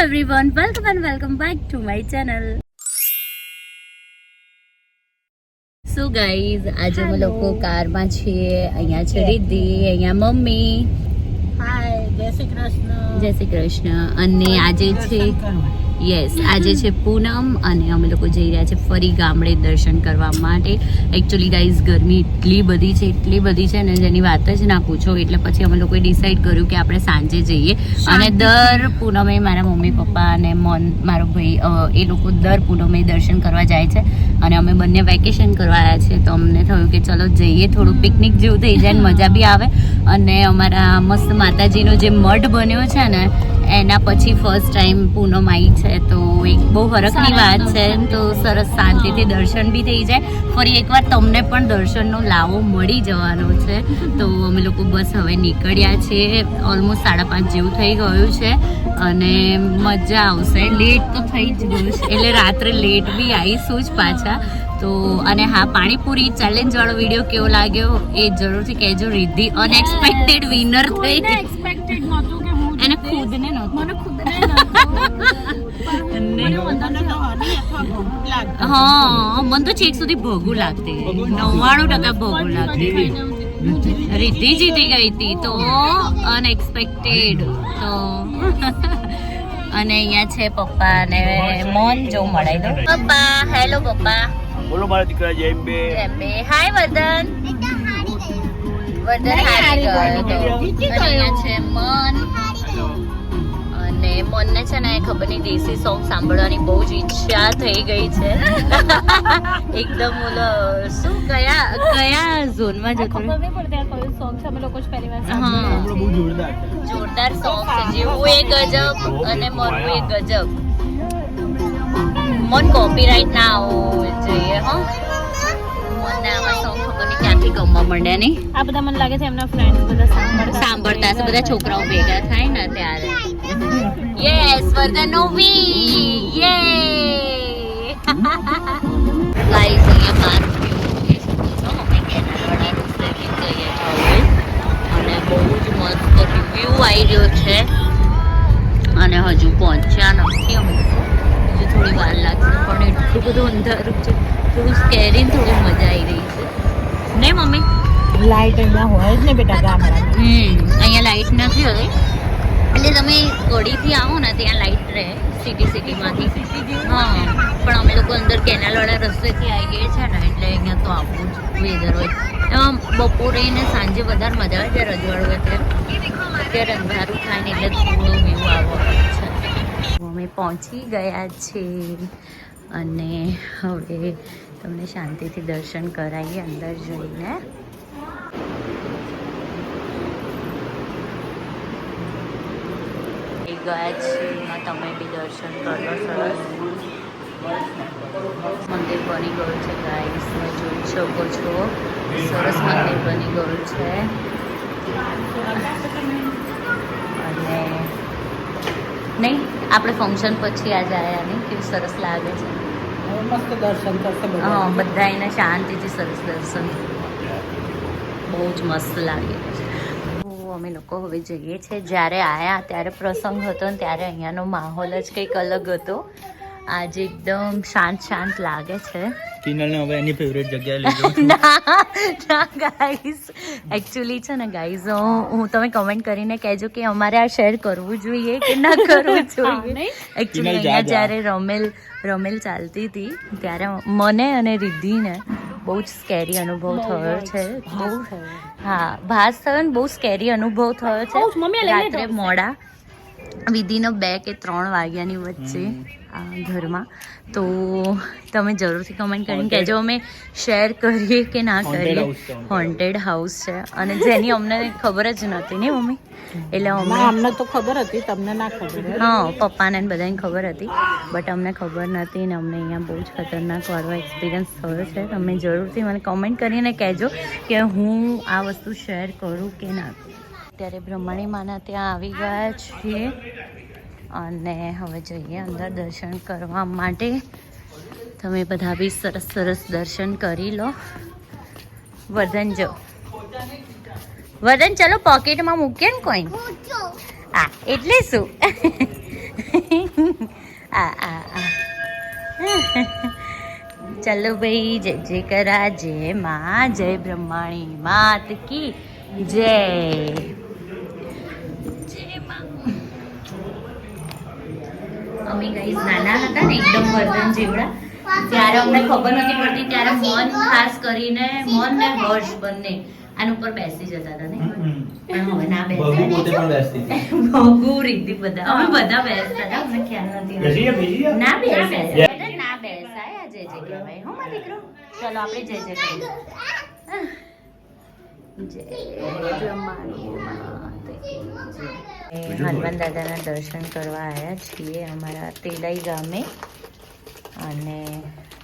everyone, welcome back to my channel. So guys, આજે અમે લોકો કારમાં છીએ. અહીંયા છે રિદ્ધિ, અહીંયા મમ્મી. હાય, જય શ્રી કૃષ્ણ. જય શ્રી કૃષ્ણ. અને આજે છે આજે છે પૂનમ અને અમે લોકો જઈ રહ્યા છે ફરી ગામડે દર્શન કરવા માટે. એકચ્યુઅલી ગાઈઝ ગરમી એટલી બધી છે ને જેની વાત જ ના પૂછો. એટલે પછી અમે લોકોએ ડિસાઈડ કર્યું કે આપણે સાંજે જઈએ. અને દર પૂનમે મારા મમ્મી પપ્પા અને મારો ભાઈ એ લોકો દર પૂનમે દર્શન કરવા જાય છે. અને અમે બંને વેકેશન કરવા આવ્યા છે તો અમને થયું કે ચલો જઈએ, થોડું પિકનિક જેવું થઈ જાય ને મજા બી આવે. અને અમારા મસ્ત માતાજીનો જે મઢ બન્યો છે ને એના પછી ફર્સ્ટ ટાઈમ પૂનમ આવી છે તો એક બહુ હરખની વાત છે. તો સરસ શાંતિથી દર્શન બી થઈ જાય. ફરી એકવાર તમને પણ દર્શનનો લાવો મળી જવાનો છે. તો અમે લોકો બસ હવે નીકળ્યા છે. ઓલમોસ્ટ 5:30 જેવું થઈ ગયું છે અને મજા આવશે. લેટ તો થઈ જ ગયું છે એટલે રાત્રે લેટ બી આવીશું જ પાછા. તો અને હા, પાણીપુરી ચેલેન્જ વાળો વિડીયો કેવો લાગ્યો એ જરૂરથી કહેજો. રિદ્ધિ અનએક્સપેક્ટેડ વિનર થઈ. એક્સપેક્ટેડ નહોતું કે હું એને ખુદને નહોતું. હા, મને તો છેક સુધી ભોગું લાગતી, 99% ભોગું લાગતી. રિદ્ધિ જીતી ગઈ હતી તો અનએક્સપેક્ટેડ. તો અને અહીંયા છે પપ્પા અને મોન જો મળાઈ દો. પપ્પા, હેલો પપ્પા. બોલો મારા દીકરા જેમ્બે. હાય વદન. વદન હારી ગયો. અને અહીંયા છે મન. અને મનને છે ને ખબર નહીં દેશી સોંગ સાંભળવાની બહુ જ ઈચ્છા થઈ ગઈ છે. એકદમ ઓલો શું કયા ઝોનમાં જતો ખબર નહીં પડતી આ કયું સોંગ છે. અમે લોકો જ પહેલી વાર હા, બહુ જોરદાર જોરદાર સોંગ છે. જેવું એ ગજબ અને મનનું એ ગજબ. મન કોપીરાઇટ ના આવવું જોઈએ. હા, મને આવા સોંગ ખબર નહીં ક્યાંથી ગમવા માંડ્યા નહીં. આ બધા મને લાગે છે એમના ફ્રેન્ડ્સ બધા સાંભળતા હશે, બધા છોકરાઓ ભેગા થાય ને ત્યારે. યસ, વરદાનો વી. યે ગાઈસ, અહીંયા બાર જોઈ શકો છો અમે કેનાડાનું ફ્લેમિંગ જઈએ છીએ અને બહુ જ મસ્ત રિવ્યૂ આવી રહ્યો છે. અને હજુ પહોંચ્યા નથી અમે. હજુ થોડી વાર લાગશે પણ એટલું બધું અંધારું છે, થોડું સ્કેરી, થોડી મજા આવી રહી છે ને મમ્મી. લાઈટ અહીંયા હોય જ ને બેટા ગામડામાં. અહીંયા લાઈટ નથી હોતી એટલે તમે કડીથી આવો ને ત્યાં લાઈટ રહે સિટીમાંથી. હા, પણ અમે લોકો અંદર કેનાલવાળા રસ્તેથી આવી ગયા છે ને એટલે અહીંયા તો આવું જ વેધર હોય. એમાં બપોરે ને સાંજે વધારે મજા આવે જ્યારે રજવાડું હોય ત્યારે અંધારું થાય ને એટલે થોડું વ્યૂ આવે છે. અમે પહોંચી ગયા છીએ અને હવે તમને શાંતિથી દર્શન કરાવીએ અંદર જઈને. ગયા છીએ, તમે બી દર્શન કરો. સરસ મંદિર બની ગયું છે ગાઈસ, જોઈ શકો છો. સરસ મંદિર બની ગયું છે. અને નહીં, આપણે ફંક્શન પછી આજે આવ્યા નહીં, કેવું સરસ લાગે છે. મસ્ત દર્શન કરશે હા, બધા એને શાંતિથી સરસ દર્શન, બહુ જ મસ્ત લાગે છે. અમે લોકો હવે જઈએ છીએ. જ્યારે આવ્યા ત્યારે પ્રસંગ હતો ને ત્યારે અહીંયાનો માહોલ જ કંઈક અલગ હતો. આજે એકદમ શાંત લાગે છે. ટીનલને હવે એની ફેવરેટ જગ્યાએ લઈ જાઉં. ના ગાઈઝ, એકચ્યુઅલી છે ને ગાઈઝ, હું તમે કમેન્ટ કરીને કહેજો કે અમારે આ શેર કરવું જોઈએ કે ના કરવું જોઈએ. એકચ્યુઅલી અહીંયા જ્યારે રમેલ ચાલતી હતી ત્યારે મને અને રિદ્ધિને બહુ જ સ્કેરી અનુભવ થયો છે. હા, ભાસ થયો ને બહુ સ્કેરી અનુભવ થયો છે. રાત્રે મોડા વિધિનો 2 કે 3 વાગ્યાની વચ્ચે ઘરમાં. તો તમે જરૂરથી કમેન્ટ કરીને કહેજો અમે શેર કરીએ કે ના કરીએ. હોન્ટેડ હાઉસ છે અને જેની અમને ખબર જ નહોતી ને મમ્મી. એટલે અમને તો ખબર હતી, તમને ના ખબર. હા, પપ્પાને બધાને ખબર હતી બટ અમને ખબર નથી ને અમને અહીંયા બહુ જ ખતરનાક વાળો એક્સપિરિયન્સ થયો છે. તમે જરૂરથી મને કમેન્ટ કરીને કહેજો કે હું આ વસ્તુ શેર કરું કે ના કરું. અત્યારે બ્રહ્મણી માના ત્યાં આવી ગયા છીએ અને હવે જઈએ અંદર દર્શન કરવા માટે. તમે બધા બી સરસ દર્શન કરી લો. વર્ધન ચલો પોકેટમાં મૂકીએ ને કોઈન. હા, એટલે શું ચાલો ભાઈ જય જય કરા જય માં જય બ્રહ્માણી માત કી જય જય માં. અમે ગાઈસ નાના હતા ને એકદમ વર્ધન જેવડા ત્યારે અમને ખબર નથી પડતી ત્યારે મન ખાસ કરીને મન ને હર્ષ બંને આના ઉપર બેસી જતા હતા ને પણ હવે ના બેસે ભગુ રીતિ બધા અમે બધા બેસતા હતા અમને ખ્યાલ નથી ના બેસાય ના બેસાય આ જય જય કહેવાય હો મારા દીકરો. ચલો આપણે જય જય કરીએ જય બ્રહ્માણી માત કી જય. હનુમાન દાદાના દર્શન કરવા આવ્યા છીએ અમારા તેલાઈ ગામે અને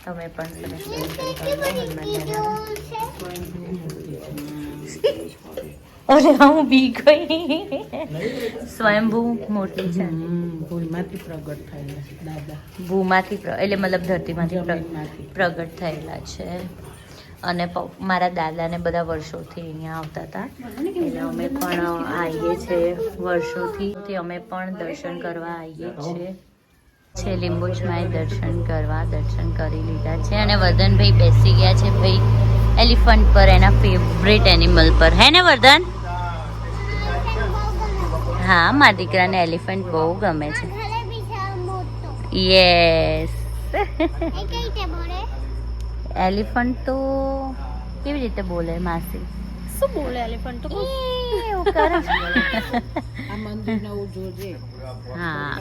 તમે પણ સરસ દર્શન કરો હનુમાન દાદાના. અરે હું બી ગઈ. સ્વયંભૂ મોટી છે ભૂલમાંથી પ્રગટ થયેલા દાદા ભૂમાંથી એટલે મતલબ ધરતીમાંથી પ્રગટ થયેલા છે અને મારા દાદાને બધા વર્ષોથી અહીંયા આવતા હતા એટલે અમે પણ આવીએ છીએ વર્ષોથી અમે પણ દર્શન કરવા આવીએ છીએ છે લીંબુચમાં દર્શન કરી લીધા છે અને વર્ધનભાઈ બેસી ગયા છે ભાઈ એલિફન્ટ પર એના ફેવરેટ એનિમલ પર હે ને વર્ધન. હા મારા દીકરાને એલિફન્ટ બહુ ગમે છે. યસ એલિફન્ટ તો કેવી રીતે બોલે માસી શું બોલે એલિફન્ટ તો એવું કરે છે. આ મંદિર નવું જોજે. હા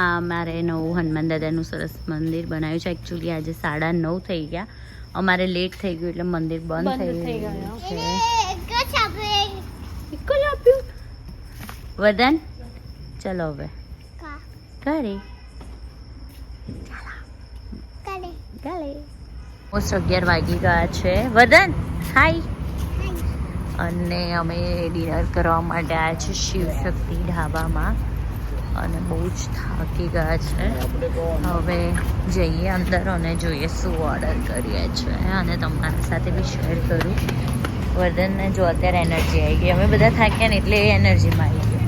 આ મારે નવું હનુમાન દાદાનું સરસ મંદિર બનાવ્યું છે. એકચ્યુઅલી આજે 9:30 થઈ ગયા અમારે લેટ થઈ ગયું એટલે મંદિર બંધ થઈ ગયું છે. વદન ચલો હવે ઘરે ઓલમોસ્ટ 11 વાગી ગયા છે. વદન હાય. અને અમે ડિનર કરવા માટે આવ્યા છે શિવશક્તિ ઢાબામાં અને બહુ જ થાકી ગયા છે. હવે જઈએ અંદર અને જોઈએ શું ઓર્ડર કરીએ છીએ અને તમારા સાથે બી શેર કરું. વર્ધનને જો અત્યારે એનર્જી આવી ગઈ અમે બધા થાક્યા ને એટલે એનર્જીમાં આવી ગયો.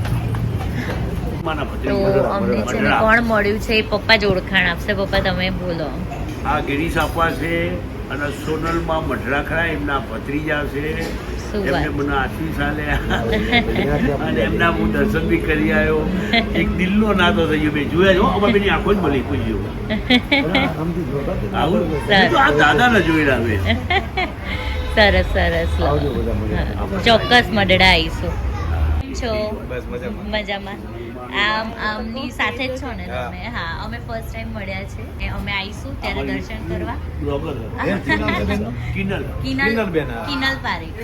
તો અમને છે ને કોણ મળ્યું છે એ પપ્પા જ ઓળખાણ આપશે. પપ્પા તમે બોલો. આ ગિરીશ આપવા છે અને સોનલમાં મઢરાખરા એમના ભત્રીજા છે એમને મને આશીષ આલ્યા અને એમના હું દર્શન બી કરી આવ્યો. એક દિલનો નાતો થઈ ગયો. મેં જોયા છો અમારે બેની આંખો જ મળી કોઈ જેવું આવું તો આ દાદાને જોઈ અમે. સરસ સરસ ચોક્કસ મડડા આવીશું. છો મજામાં આમની સાથે જ છો ને તમે? હા અમે ફર્સ્ટ ટાઈમ મળ્યા છે. અમે આવીશું ત્યારે દર્શન કરવા. Kinal Parekh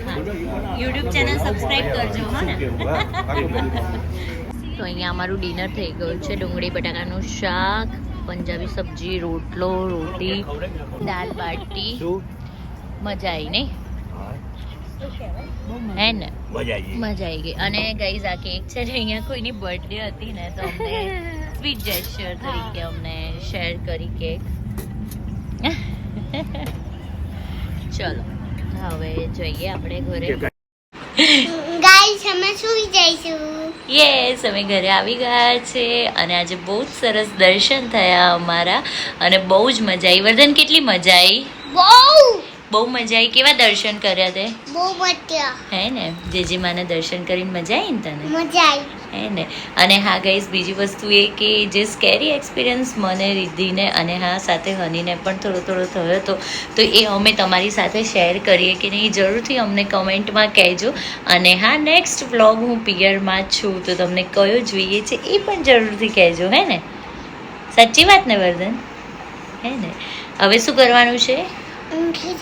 YouTube channel subscribe કરજો હો ને. તો અહીંયા અમારું ડિનર થઈ ગયું છે. ડુંગળી બટાકાનું શાક, પંજાબી સબ્જી, રોટલો, રોટી, દાલ બાટી. મજા આવી નહીં? હે ને મજા આવી ગઈ. અને ગાઈઝ આ કેક છે જે અહીંયા કોઈની બર્થડે હતી ને તો અમને સ્વીટ જેસ્ચર તરીકે અમને શેર કરી કેક. ચલો હવે જઈએ આપણે ઘરે. ગાઈસ અમે સુઈ જઈશું. યસ અમે ઘરે આવી ગયા છે અને આજે બહુ જ સરસ દર્શન થયા અમારા અને બહુ જ મજા આવી. વર્ધન કેટલી મજા આવી? બહુ મજા આવી. કેવા દર્શન કર્યા તે? બહુ મજા. હે ને જેજી માને દર્શન કરીને મજા આવી ને તને? મજા આવી. હે ને. અને હા ગાઈઝ બીજી વસ્તુ એ કે જે સ્કેરી એક્સપિરિયન્સ મને રિદ્ધિને અને હા સાથે હનીને પણ થોડો થયો હતો તો એ અમે તમારી સાથે શેર કરીએ કે નહીં જરૂરથી અમને કમેન્ટમાં કહેજો. અને હા નેક્સ્ટ વ્લોગ હું પિયરમાં છું તો તમને કયો જોઈએ છે એ પણ જરૂરથી કહેજો. હે ને સાચી વાત ને વર્ધન? હે ને. હવે શું કરવાનું છે? ઊંઘી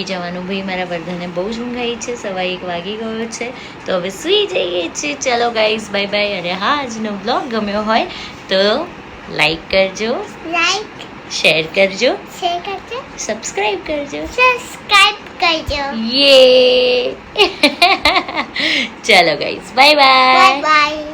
જવાનું. ભાઈ મારા વર્ધને બહુ જ ઊંઘ આવી છે. 1:15 વાગી ગયો છે તો હવે સૂઈ જઈએ છીએ. ચલો ગાઈઝ બાય બાય. અને હા આજનો બ્લોગ ગમ્યો હોય તો લાઈક કરજો, શેર કરજો, સબસ્ક્રાઈબ કરજો. યે ચલો ગાઈઝ બાય બાય. બાય.